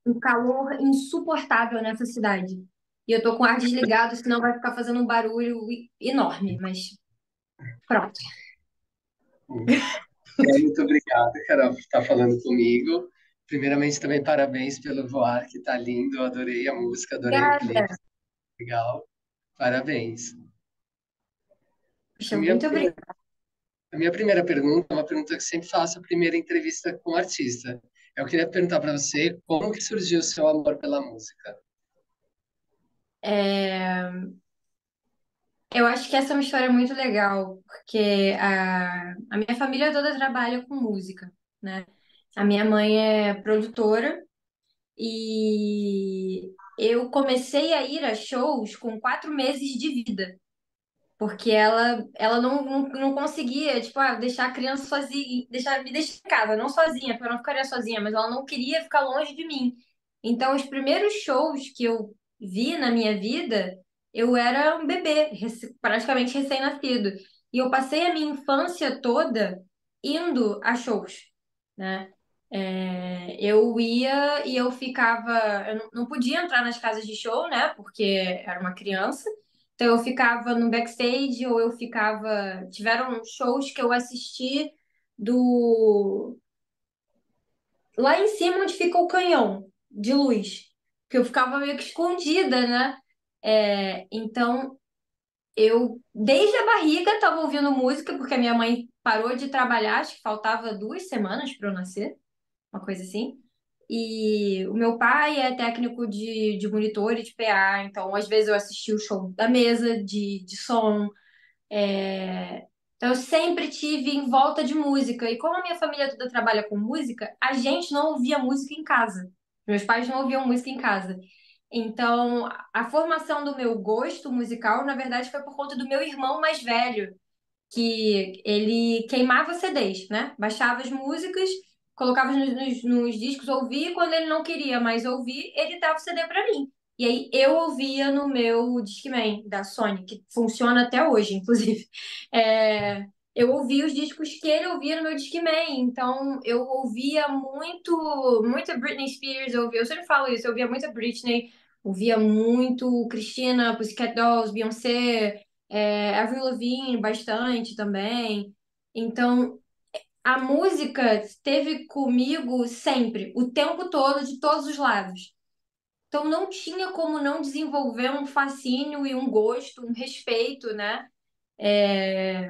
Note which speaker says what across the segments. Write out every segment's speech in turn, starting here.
Speaker 1: um calor insuportável nessa cidade. E eu tô com o ar desligado, senão vai ficar fazendo um barulho enorme, mas pronto.
Speaker 2: Muito obrigado, Carol, por estar falando comigo. Primeiramente, também parabéns pelo Voar, que está lindo. Eu adorei a música, adorei o clipe.
Speaker 1: Obrigada.
Speaker 2: Legal. Parabéns. A
Speaker 1: Poxa,
Speaker 2: minha,
Speaker 1: muito
Speaker 2: prime-
Speaker 1: obrigada.
Speaker 2: a minha primeira pergunta é uma pergunta que sempre faço a primeira entrevista com o artista. Eu queria perguntar para você como que surgiu o seu amor pela música.
Speaker 1: É, eu acho que essa é uma história muito legal, porque a minha família toda trabalha com música, né? A minha mãe é produtora e eu comecei a ir a shows com 4 meses de vida. Porque ela não conseguia, tipo, deixar a criança sozinha, me deixar em casa, não sozinha, porque eu não ficaria sozinha, mas ela não queria ficar longe de mim. Então, os primeiros shows que eu vi na minha vida, eu era um bebê, praticamente recém-nascido. E eu passei a minha infância toda indo a shows, né? Eu ia e eu ficava. Eu não podia entrar nas casas de show, né? Porque era uma criança. Então eu ficava no backstage ou eu ficava. Tiveram shows que eu assisti do lá em cima onde fica o canhão de luz, que eu ficava meio que escondida, né? Então eu desde a barriga estava ouvindo música porque a minha mãe parou de trabalhar, acho que faltava 2 semanas para eu nascer, uma coisa assim. E o meu pai é técnico de monitor e de PA, então às vezes eu assisti o show da mesa de som. Então, eu sempre tive em volta de música. E como a minha família toda trabalha com música, a gente não ouvia música em casa. Meus pais não ouviam música em casa. Então, a formação do meu gosto musical, na verdade, foi por conta do meu irmão mais velho, que ele queimava CDs, né? Baixava as músicas, colocava nos discos, ouvia, e quando ele não queria mais ouvir, ele dava o CD para mim. E aí eu ouvia no meu Discman da Sony, que funciona até hoje, inclusive. É, eu ouvia os discos que ele ouvia no meu Discman, então eu ouvia muita Britney Spears, eu sempre falo isso, eu ouvia muita Britney, ouvia muito Christina, Pussycat Dolls, Beyoncé, Avril Lavigne bastante também. Então, a música esteve comigo sempre, o tempo todo, de todos os lados. Então, não tinha como não desenvolver um fascínio e um gosto, um respeito, né? É,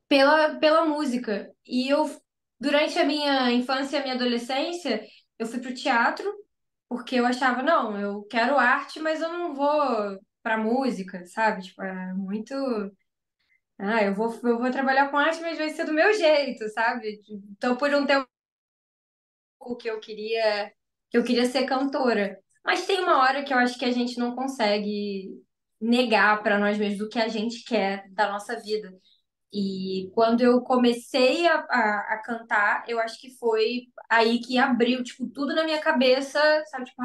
Speaker 1: pela música. E eu, durante a minha infância e a minha adolescência, eu fui pro teatro, porque eu achava, não, eu quero arte, mas eu não vou pra música, sabe? Tipo, é muito. Eu vou trabalhar com arte, mas vai ser do meu jeito, sabe? Então, por um tempo que eu queria ser cantora. Mas tem uma hora que eu acho que a gente não consegue negar para nós mesmos o que a gente quer da nossa vida. E quando eu comecei a cantar, eu acho que foi aí que abriu, tipo, tudo na minha cabeça, sabe? Tipo,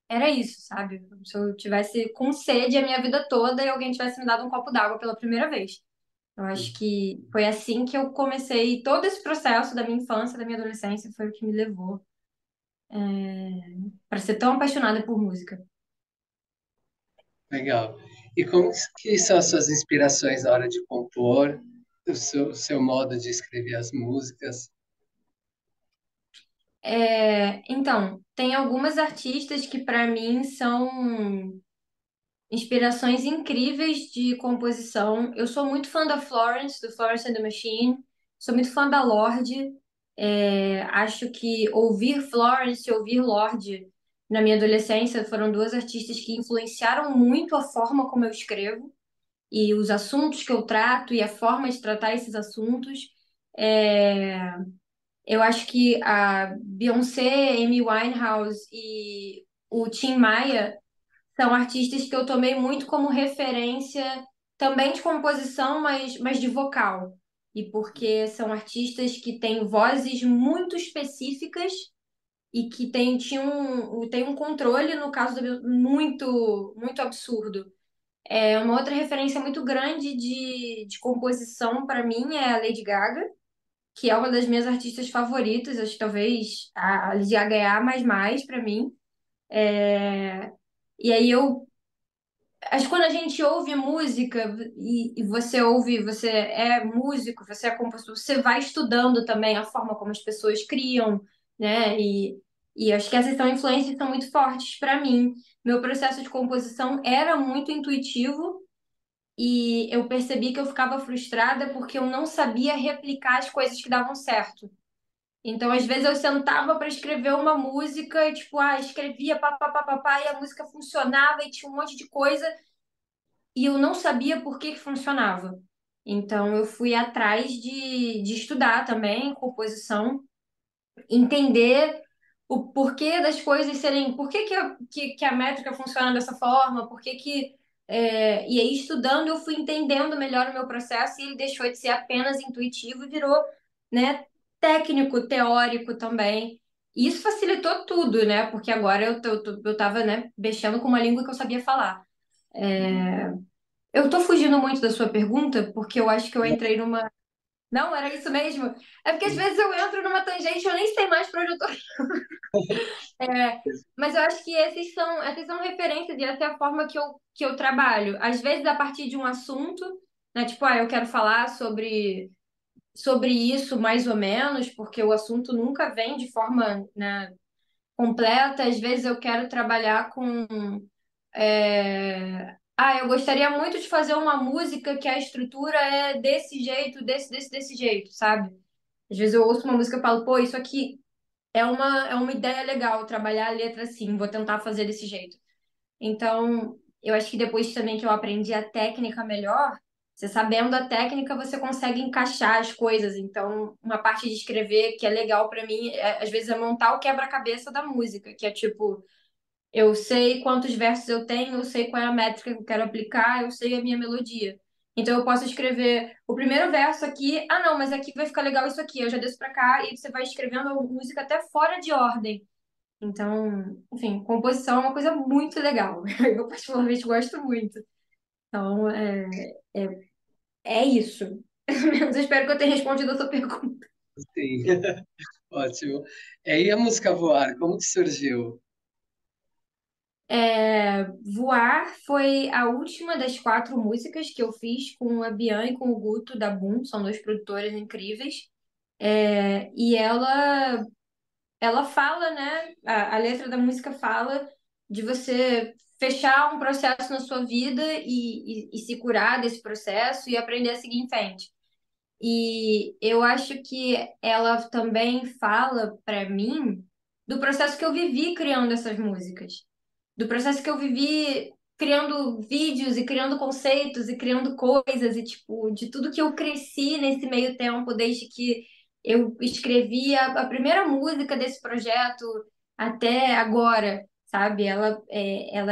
Speaker 1: era isso, sabe? Se eu tivesse com sede a minha vida toda e alguém tivesse me dado um copo d'água pela primeira vez. Eu acho que foi assim que eu comecei todo esse processo da minha infância, da minha adolescência, foi o que me levou para ser tão apaixonada por música.
Speaker 2: Legal. E como que são as suas inspirações na hora de compor, o seu modo de escrever as músicas?
Speaker 1: Então, tem algumas artistas que para mim são inspirações incríveis de composição. Eu sou muito fã da Florence, do Florence and the Machine. Sou muito fã da Lorde. Acho que ouvir Florence e ouvir Lorde na minha adolescência foram duas artistas que influenciaram muito a forma como eu escrevo e os assuntos que eu trato e a forma de tratar esses assuntos. É, eu acho que a Beyoncé, Amy Winehouse e o Tim Maia são artistas que eu tomei muito como referência também de composição, mas de vocal. E porque são artistas que têm vozes muito específicas e que têm um controle, no caso muito, muito absurdo. Uma outra referência muito grande de composição para mim é a Lady Gaga. que é uma das minhas artistas favoritas, acho que talvez a Lady Gaga é a mais para mim. É, E aí eu acho que quando a gente ouve música e você ouve, você é músico, você é compositor, você vai estudando também a forma como as pessoas criam, né? E acho que essas são influências que são muito fortes para mim. Meu processo de composição era muito intuitivo e eu percebi que eu ficava frustrada porque eu não sabia replicar as coisas que davam certo. Então, às vezes, eu sentava para escrever uma música e, tipo, escrevia pá, pá, pá, pá, pá, e a música funcionava e tinha um monte de coisa e eu não sabia por que que funcionava. Então, eu fui atrás de estudar também composição, entender o porquê das coisas serem, por que que a métrica funciona dessa forma, por que que, e aí estudando eu fui entendendo melhor o meu processo e ele deixou de ser apenas intuitivo e virou, né, técnico, teórico também. E isso facilitou tudo, né, porque agora eu tava, né, mexendo com uma língua que eu sabia falar. Eu tô fugindo muito da sua pergunta, porque eu acho que eu entrei numa. Não, era isso mesmo. É porque às vezes eu entro numa tangente e eu nem sei mais pra onde eu tô. É, mas eu acho que essas são referências e essa é a forma que eu trabalho. Às vezes, a partir de um assunto, né? Tipo, eu quero falar sobre isso mais ou menos, porque o assunto nunca vem de forma, né, completa. Às vezes eu quero trabalhar com. Eu gostaria muito de fazer uma música que a estrutura é desse jeito, desse jeito, sabe? Às vezes eu ouço uma música e falo, pô, isso aqui é uma ideia legal, trabalhar a letra assim, vou tentar fazer desse jeito. Então, eu acho que depois também que eu aprendi a técnica melhor, você sabendo a técnica, você consegue encaixar as coisas. Então, uma parte de escrever que é legal pra mim, às vezes é montar o quebra-cabeça da música, que é tipo, eu sei quantos versos eu tenho, eu sei qual é a métrica que eu quero aplicar, eu sei a minha melodia. Então eu posso escrever o primeiro verso aqui, não, mas aqui vai ficar legal isso aqui. Eu já desço pra cá e você vai escrevendo a música até fora de ordem. Então, enfim, composição é uma coisa muito legal. Eu particularmente gosto muito. Então, é isso. Pelo menos eu espero que eu tenha respondido a sua pergunta.
Speaker 2: Sim, ótimo. E a música Voar, como que surgiu?
Speaker 1: Voar foi a última das quatro músicas que eu fiz com a Bian e com o Guto da Boom, são dois produtores incríveis. E ela fala, né? A letra da música fala de você fechar um processo na sua vida e se curar desse processo e aprender a seguir em frente. E eu acho que ela também fala para mim do processo que eu vivi criando essas músicas, do processo que eu vivi criando vídeos e criando conceitos e criando coisas e tipo de tudo que eu cresci nesse meio tempo desde que eu escrevi a primeira música desse projeto até agora, sabe? Ela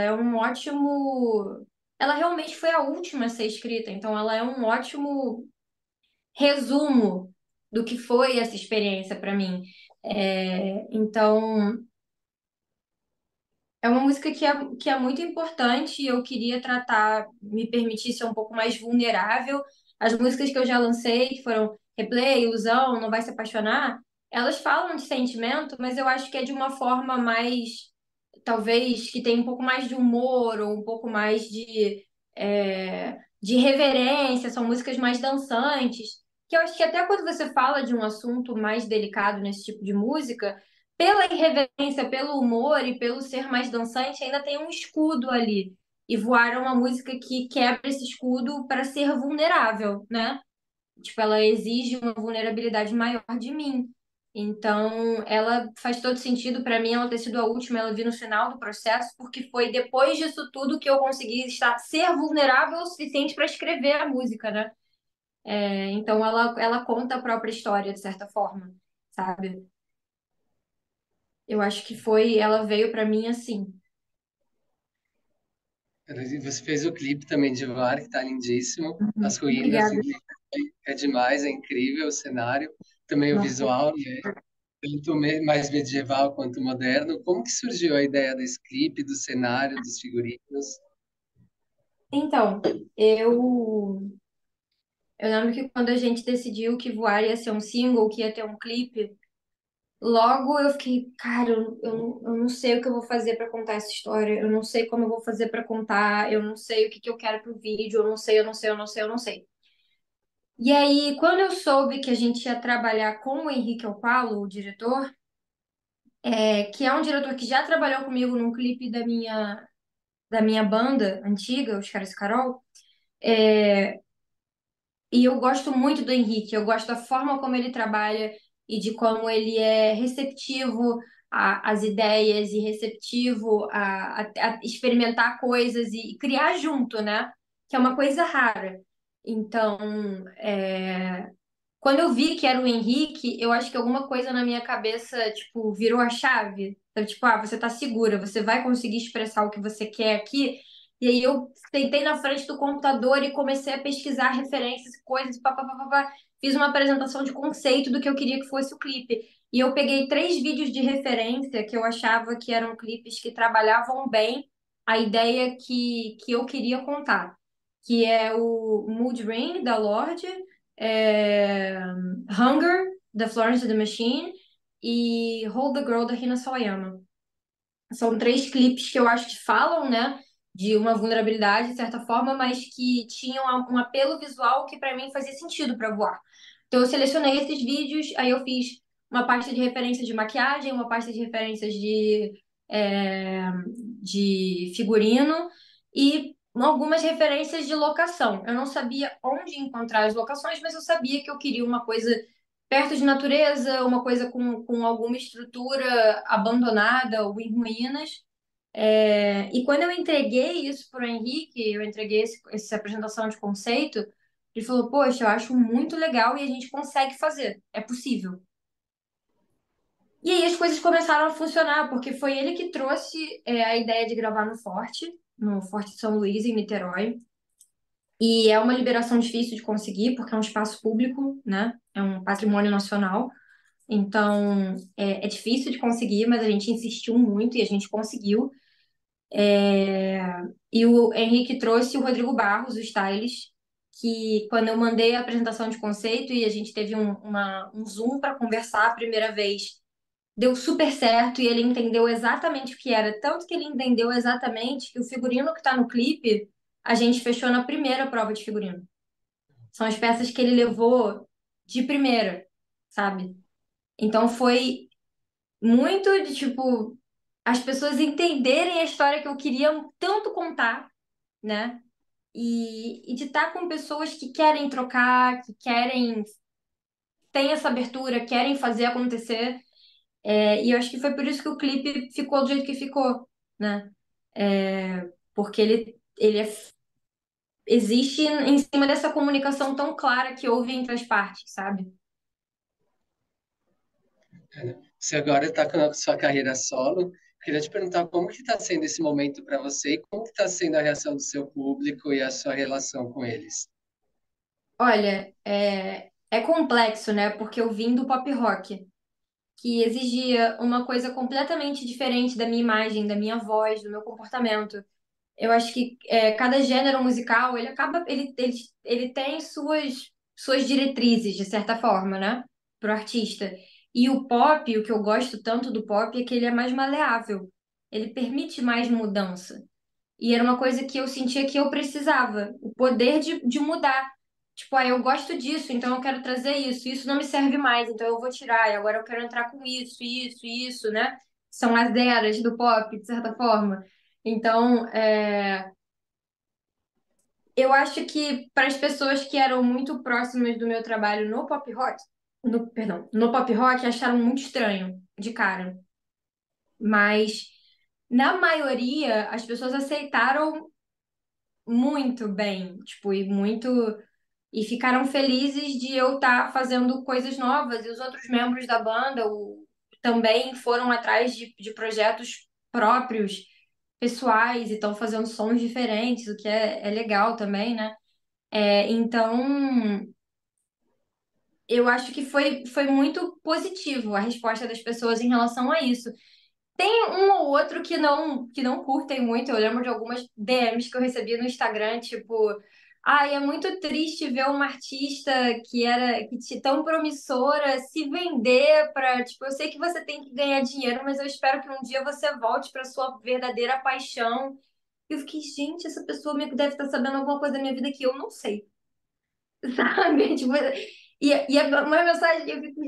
Speaker 1: é um ótimo, ela realmente foi a última a ser escrita, então ela é um ótimo resumo do que foi essa experiência para mim. Então, é uma música que é muito importante e eu queria tratar, me permitir ser um pouco mais vulnerável. As músicas que eu já lancei, que foram Replay, Ilusão, Não Vai Se Apaixonar, elas falam de sentimento, mas eu acho que é de uma forma mais, talvez, que tem um pouco mais de humor ou um pouco mais de reverência, são músicas mais dançantes, que eu acho que até quando você fala de um assunto mais delicado nesse tipo de música, pela irreverência, pelo humor e pelo ser mais dançante, ainda tem um escudo ali. E Voar é uma música que quebra esse escudo para ser vulnerável, né? Tipo, ela exige uma vulnerabilidade maior de mim. Então, ela faz todo sentido para mim ela ter sido a última, ela vir no final do processo, porque foi depois disso tudo que eu consegui ser vulnerável o suficiente para escrever a música, né? Então, ela conta a própria história, de certa forma, sabe? Eu acho que ela veio para mim assim.
Speaker 2: Você fez o clipe também de Voar, que tá lindíssimo. As ruínas
Speaker 1: Obrigada.
Speaker 2: é demais, é incrível o cenário. Também o
Speaker 1: Nossa.
Speaker 2: visual, né? Tanto mais medieval quanto moderno. Como que surgiu a ideia desse clipe, do cenário, dos figurinos?
Speaker 1: Então, eu Eu lembro que quando a gente decidiu que Voar ia ser um single, que ia ter um clipe, logo eu fiquei, cara, eu não sei o que eu vou fazer pra contar essa história, eu não sei como eu vou fazer pra contar, eu não sei o que que eu quero pro vídeo, eu não sei. E aí, quando eu soube que a gente ia trabalhar com o Henrique Opalo, o diretor, que é um diretor que já trabalhou comigo num clipe da minha banda antiga, os Caras Carol, e eu gosto muito do Henrique, eu gosto da forma como ele trabalha e de como ele é receptivo às ideias e receptivo a experimentar coisas e criar junto, né? Que é uma coisa rara. Então, quando eu vi que era o Henrique, eu acho que alguma coisa na minha cabeça, tipo, virou a chave. Então, tipo, você tá segura, você vai conseguir expressar o que você quer aqui. E aí eu sentei na frente do computador e comecei a pesquisar referências e coisas, pá. Fiz uma apresentação de conceito do que eu queria que fosse o clipe. E eu peguei 3 vídeos de referência que eu achava que eram clipes que trabalhavam bem a ideia que eu queria contar. Que é o Mood Ring, da Lorde, é, Hunger, da Florence and the Machine, e Hold the Girl, da Rina Sawayama. São 3 clipes que eu acho que falam, né, de uma vulnerabilidade, de certa forma, mas que tinham um apelo visual que para mim fazia sentido para voar. Então eu selecionei esses vídeos, aí eu fiz uma pasta de referências de maquiagem, uma pasta de referências é, de figurino e algumas referências de locação. Eu não sabia onde encontrar as locações, mas eu sabia que eu queria uma coisa perto de natureza, uma coisa com alguma estrutura abandonada ou em ruínas. E quando eu entreguei isso para o Henrique, eu entreguei essa apresentação de conceito, ele falou: Poxa, eu acho muito legal e a gente consegue fazer, é possível. E aí as coisas começaram a funcionar, porque foi ele que trouxe a ideia de gravar no Forte de São Luís, em Niterói. E é uma liberação difícil de conseguir, porque é um espaço público, né? É um patrimônio nacional. Então, é difícil de conseguir, mas a gente insistiu muito e a gente conseguiu. E o Henrique trouxe o Rodrigo Barros, o Styles, que quando eu mandei a apresentação de conceito e a gente teve um Zoom para conversar a primeira vez, deu super certo e ele entendeu exatamente o que era. Tanto que ele entendeu exatamente que o figurino que está no clipe, a gente fechou na primeira prova de figurino. São as peças que ele levou de primeira, sabe? Então foi muito de tipo as pessoas entenderem a história que eu queria tanto contar, né? E de estar com pessoas que querem trocar, que querem, têm essa abertura, querem fazer acontecer. E eu acho que foi por isso que o clipe ficou do jeito que ficou, né? Porque existe em cima dessa comunicação tão clara que houve entre as partes, sabe?
Speaker 2: Você agora está com a sua carreira solo. Queria te perguntar como que está sendo esse momento para você e como que está sendo a reação do seu público e a sua relação com eles.
Speaker 1: Olha, é complexo, né? Porque eu vim do pop rock, que exigia uma coisa completamente diferente da minha imagem, da minha voz, do meu comportamento. Eu acho que cada gênero musical, ele tem suas diretrizes, de certa forma, né? Pro artista. E o pop, o que eu gosto tanto do pop é que ele é mais maleável. Ele permite mais mudança. E era uma coisa que eu sentia que eu precisava, o poder de mudar. Tipo, eu gosto disso, então eu quero trazer isso. Isso não me serve mais, então eu vou tirar. E agora eu quero entrar com isso, né? São as eras do pop, de certa forma. Então, eu acho que para as pessoas que eram muito próximas do meu trabalho no pop rock, perdão, no pop rock, acharam muito estranho de cara. Mas, na maioria, as pessoas aceitaram muito bem, tipo, e ficaram felizes de eu estar fazendo coisas novas e os outros membros da banda também foram atrás de projetos próprios, pessoais e estão fazendo sons diferentes, o que é legal também, né? Então, eu acho que foi muito positivo a resposta das pessoas em relação a isso. Tem um ou outro que não curtem muito. Eu lembro de algumas DMs que eu recebi no Instagram, tipo, Ai, é muito triste ver uma artista tão promissora se vender para, tipo, eu sei que você tem que ganhar dinheiro, mas eu espero que um dia você volte para sua verdadeira paixão. E eu fiquei, gente, essa pessoa deve estar sabendo alguma coisa da minha vida que eu não sei, sabe? Tipo, uma mensagem, eu fico,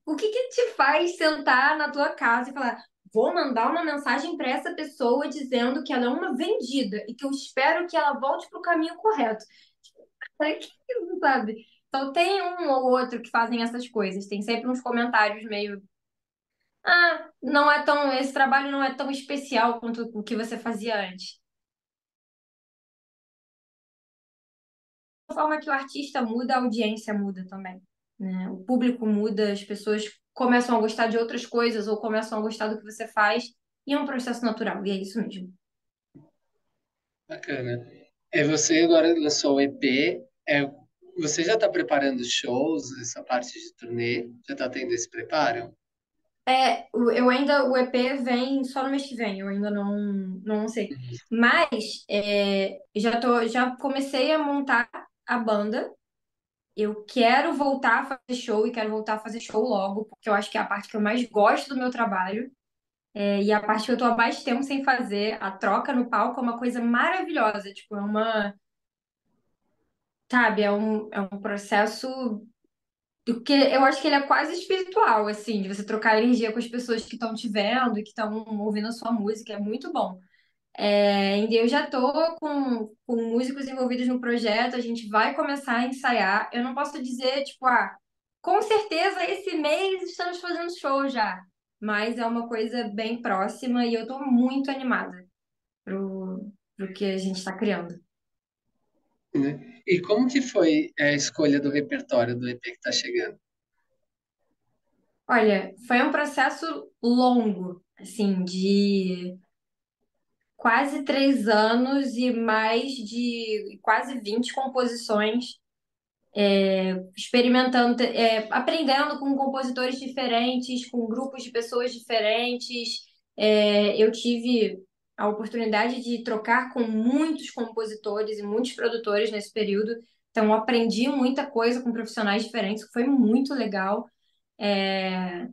Speaker 1: o que que te faz sentar na tua casa e falar, vou mandar uma mensagem para essa pessoa dizendo que ela é uma vendida e que eu espero que ela volte para o caminho correto? Pra que isso, sabe? Então tem um ou outro que fazem essas coisas. Tem sempre uns comentários meio. Ah, não é tão. Esse trabalho não é tão especial quanto o que você fazia antes. Da forma que o artista muda, a audiência muda também. Né? O público muda, as pessoas começam a gostar de outras coisas ou começam a gostar do que você faz. E é um processo natural, e é isso mesmo.
Speaker 2: Bacana. É, você agora lançou o EP. Você já está preparando shows, essa parte de turnê? Já está tendo esse preparo?
Speaker 1: Eu ainda, o EP vem só no mês que vem, eu ainda não sei. Mas já comecei a montar a banda. Eu quero voltar a fazer show e quero voltar a fazer show logo, porque eu acho que é a parte que eu mais gosto do meu trabalho. E a parte que eu tô há mais tempo sem fazer. A troca no palco é uma coisa maravilhosa. Tipo, sabe, é um processo do que eu acho que ele é quase espiritual, assim, de você trocar energia com as pessoas que estão te vendo e que estão ouvindo a sua música, é muito bom. E eu já tô com músicos envolvidos no projeto, a gente vai começar a ensaiar. Eu não posso dizer, tipo, com certeza esse mês estamos fazendo show já, mas é uma coisa bem próxima e eu tô muito animada pro que a gente está criando.
Speaker 2: Né? E como que foi a escolha do repertório do EP que está chegando?
Speaker 1: Olha, foi um processo longo, assim, de quase 3 anos e mais de quase 20 composições, experimentando, aprendendo com compositores diferentes, com grupos de pessoas diferentes. Eu tive a oportunidade de trocar com muitos compositores e muitos produtores nesse período, então eu aprendi muita coisa com profissionais diferentes, que foi muito legal. É,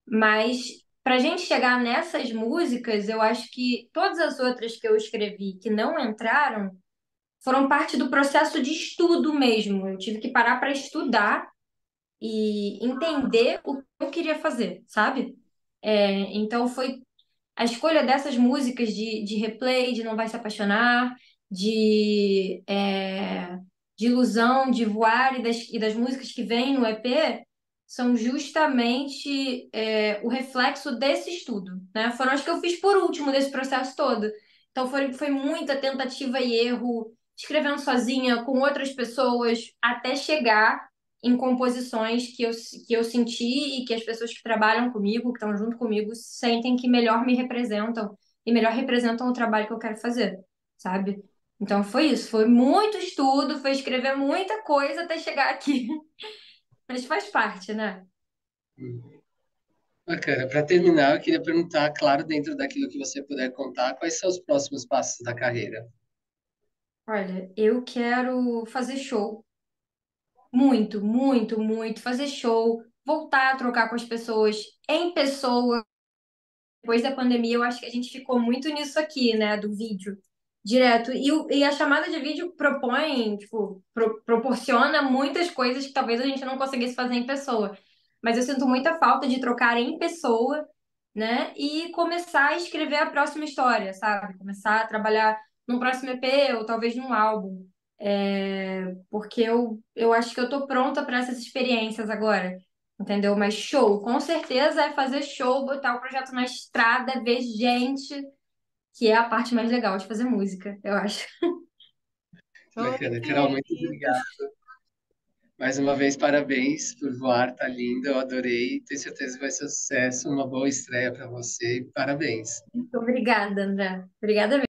Speaker 1: Mas para a gente chegar nessas músicas, eu acho que todas as outras que eu escrevi que não entraram foram parte do processo de estudo mesmo. Eu tive que parar para estudar e entender o que eu queria fazer, sabe? Então foi a escolha dessas músicas de replay, de Não Vai Se Apaixonar, de Ilusão, de Voar e das músicas que vêm no EP são justamente o reflexo desse estudo, né? Foram as que eu fiz por último desse processo todo. Então foi muita tentativa e erro, escrevendo sozinha, com outras pessoas, até chegar em composições que eu senti e que as pessoas que trabalham comigo, que estão junto comigo, sentem que melhor me representam e melhor representam o trabalho que eu quero fazer, sabe? Então foi isso, foi muito estudo, foi escrever muita coisa até chegar aqui. Mas faz parte, né?
Speaker 2: Hum. Bacana. Para terminar, eu queria perguntar, claro, dentro daquilo que você puder contar, quais são os próximos passos da carreira?
Speaker 1: Olha, eu quero fazer show. Muito, muito, muito. Fazer show, voltar a trocar com as pessoas em pessoa. Depois da pandemia, eu acho que a gente ficou muito nisso aqui, né, do vídeo direto. E a chamada de vídeo propõe, tipo, proporciona muitas coisas que talvez a gente não conseguisse fazer em pessoa. Mas eu sinto muita falta de trocar em pessoa, né, e começar a escrever a próxima história, sabe? Começar a trabalhar num próximo EP ou talvez num álbum. Porque eu acho que eu tô pronta para essas experiências agora. Entendeu? Mas show, com certeza é fazer show, botar o projeto na estrada, ver gente, que é a parte mais legal de fazer música, eu acho.
Speaker 3: Oi,
Speaker 2: Bacana. Carol, muito
Speaker 3: querido.
Speaker 2: obrigado. Mais uma vez, parabéns por voar, tá lindo, eu adorei. Tenho certeza que vai ser sucesso, uma boa estreia para você. Parabéns.
Speaker 1: Muito obrigada, André. Obrigada mesmo.